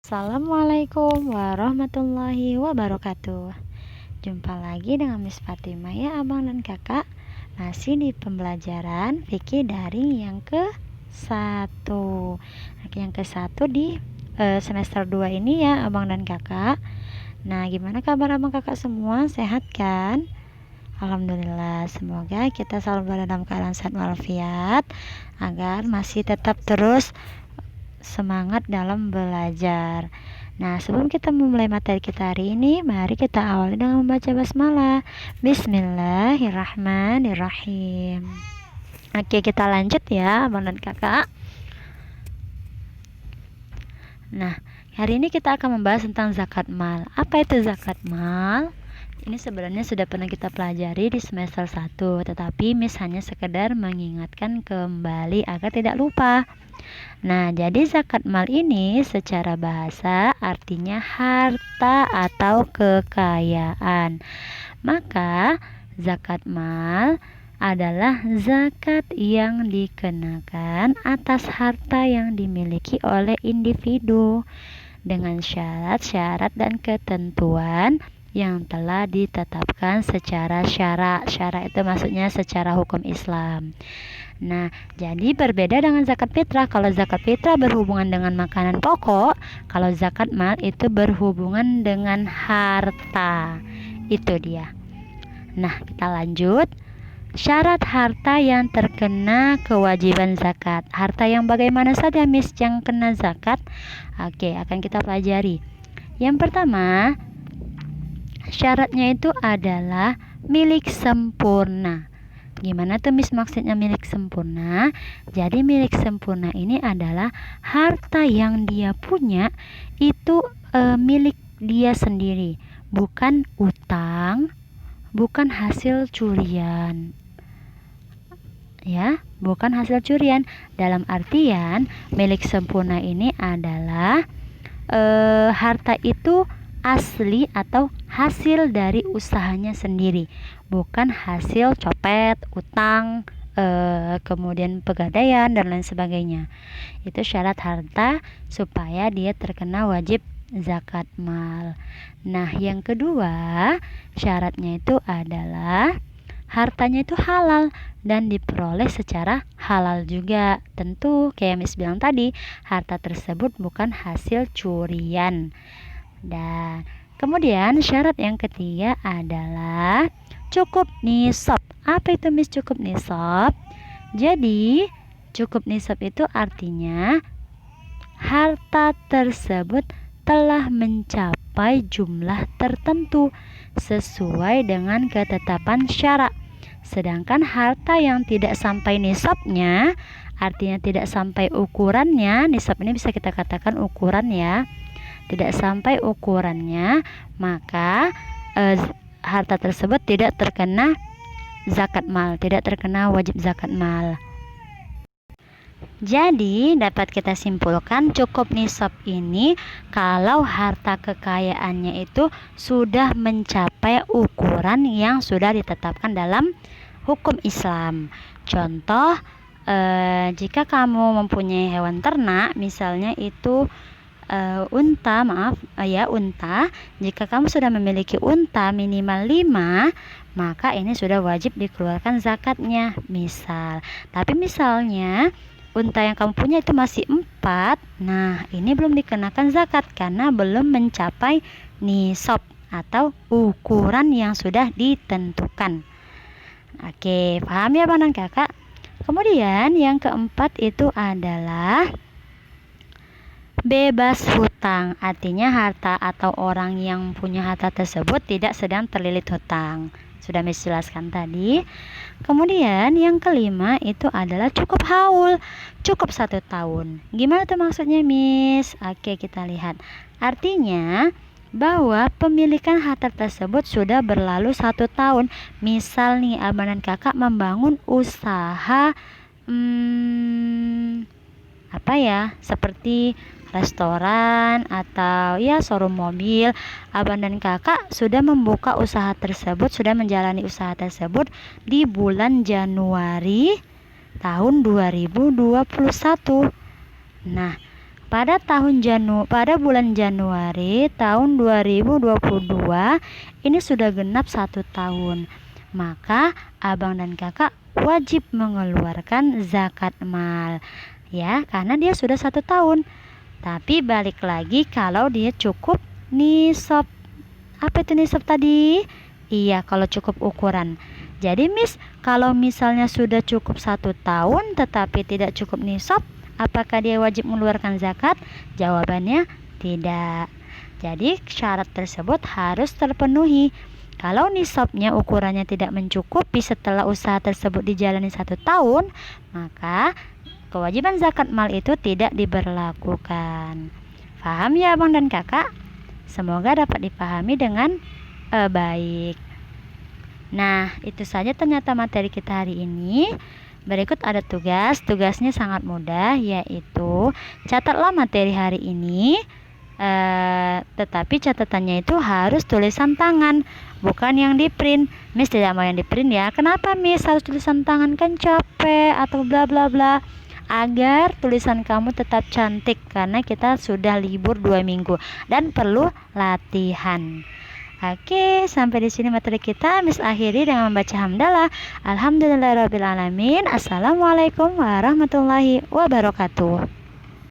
Assalamualaikum warahmatullahi wabarakatuh. Jumpa lagi dengan Miss Fatimah ya abang dan kakak. Masih di pembelajaran fikih daring yang ke-1. Yang ke-1 di semester 2 ini ya abang dan kakak. Nah, gimana kabar abang kakak semua? Sehat kan? Alhamdulillah, semoga kita selalu berada dalam keadaan sehat walafiat agar masih tetap terus semangat dalam belajar. Nah, sebelum kita memulai materi kita hari ini, mari kita awali dengan membaca basmalah. Bismillahirrahmanirrahim. Oke, kita lanjut ya, abang dan kakak. Nah, hari ini kita akan membahas tentang zakat mal. Apa itu zakat mal? Ini sebenarnya sudah pernah kita pelajari di semester 1, tetapi Miss hanya sekedar mengingatkan kembali agar tidak lupa. Nah, jadi zakat mal ini secara bahasa artinya harta atau kekayaan. Maka, zakat mal adalah zakat yang dikenakan atas harta yang dimiliki oleh individu dengan syarat-syarat dan ketentuan yang telah ditetapkan secara syara. Syara itu maksudnya secara hukum Islam. Nah, jadi berbeda dengan zakat fitrah. Kalau zakat fitrah berhubungan dengan makanan pokok, kalau zakat mal itu berhubungan dengan harta. Itu dia. Nah, kita lanjut. Syarat harta yang terkena kewajiban zakat. Harta yang bagaimana saja Miss yang kena zakat? Oke, akan kita pelajari. Yang pertama, syaratnya itu adalah milik sempurna. Gimana tuh Miss maksudnya milik sempurna? Jadi milik sempurna ini adalah harta yang dia punya itu milik dia sendiri, bukan utang, bukan hasil curian. Ya, bukan hasil curian. Dalam artian milik sempurna ini adalah harta itu asli atau hasil dari usahanya sendiri, bukan hasil copet, utang, kemudian pegadaian dan lain sebagainya. Itu syarat harta supaya dia terkena wajib zakat mal. Nah, yang kedua syaratnya itu adalah hartanya itu halal dan diperoleh secara halal juga. Tentu kayak Miss bilang tadi, harta tersebut bukan hasil curian. Dan kemudian syarat yang ketiga adalah cukup nisab. Apa itu Miss cukup nisab? Jadi cukup nisab itu artinya harta tersebut telah mencapai jumlah tertentu sesuai dengan ketetapan syara. Sedangkan harta yang tidak sampai nisabnya, artinya tidak sampai ukurannya, nisab ini bisa kita katakan ukuran ya, tidak sampai ukurannya, maka harta tersebut tidak terkena zakat mal, tidak terkena wajib zakat mal. Jadi dapat kita simpulkan cukup nisab ini kalau harta kekayaannya itu sudah mencapai ukuran yang sudah ditetapkan dalam hukum Islam. Contoh, jika kamu mempunyai hewan ternak, misalnya itu unta, unta. Jika kamu sudah memiliki unta minimal 5, maka ini sudah wajib dikeluarkan zakatnya. Misal, tapi misalnya unta yang kamu punya itu masih 4, nah ini belum dikenakan zakat karena belum mencapai nisab atau ukuran yang sudah ditentukan. Oke, paham ya Bang dan Kakak? Kemudian yang keempat itu adalah bebas hutang, artinya harta atau orang yang punya harta tersebut tidak sedang terlilit hutang. Sudah Miss jelaskan tadi. Kemudian yang kelima itu adalah cukup haul, cukup 1 tahun. Gimana tuh maksudnya Miss? Oke, kita lihat. Artinya bahwa pemilikan harta tersebut sudah berlalu 1 tahun. Misal nih abang dan kakak membangun usaha seperti restoran atau ya showroom mobil. Abang dan kakak sudah membuka usaha tersebut, sudah menjalani usaha tersebut di bulan Januari tahun 2021. Nah, pada bulan Januari tahun 2022 ini sudah genap 1 tahun. Maka abang dan kakak wajib mengeluarkan zakat mal, ya, karena dia sudah 1 tahun. Tapi balik lagi kalau dia cukup nisab. Apa itu nisab tadi? Iya, kalau cukup ukuran. Jadi Miss, kalau misalnya sudah cukup 1 tahun tetapi tidak cukup nisab, apakah dia wajib mengeluarkan zakat? Jawabannya tidak. Jadi syarat tersebut harus terpenuhi. Kalau nisabnya ukurannya tidak mencukupi setelah usaha tersebut dijalani 1 tahun, maka kewajiban zakat mal itu tidak diberlakukan. Paham ya abang dan kakak? Semoga dapat dipahami dengan baik. Nah, itu saja ternyata materi kita hari ini. Berikut ada tugas. Tugasnya sangat mudah, yaitu catatlah materi hari ini. Tetapi catatannya itu harus tulisan tangan, bukan yang di print. Miss tidak mau yang di print ya. Kenapa Miss harus tulisan tangan? Kan capek atau bla bla bla. Agar tulisan kamu tetap cantik, karena kita sudah libur 2 minggu dan perlu latihan. Oke, sampai di sini materi kita. Miss akhiri dengan membaca hamdalah. Alhamdulillahirabbil alamin. Assalamualaikum warahmatullahi wabarakatuh.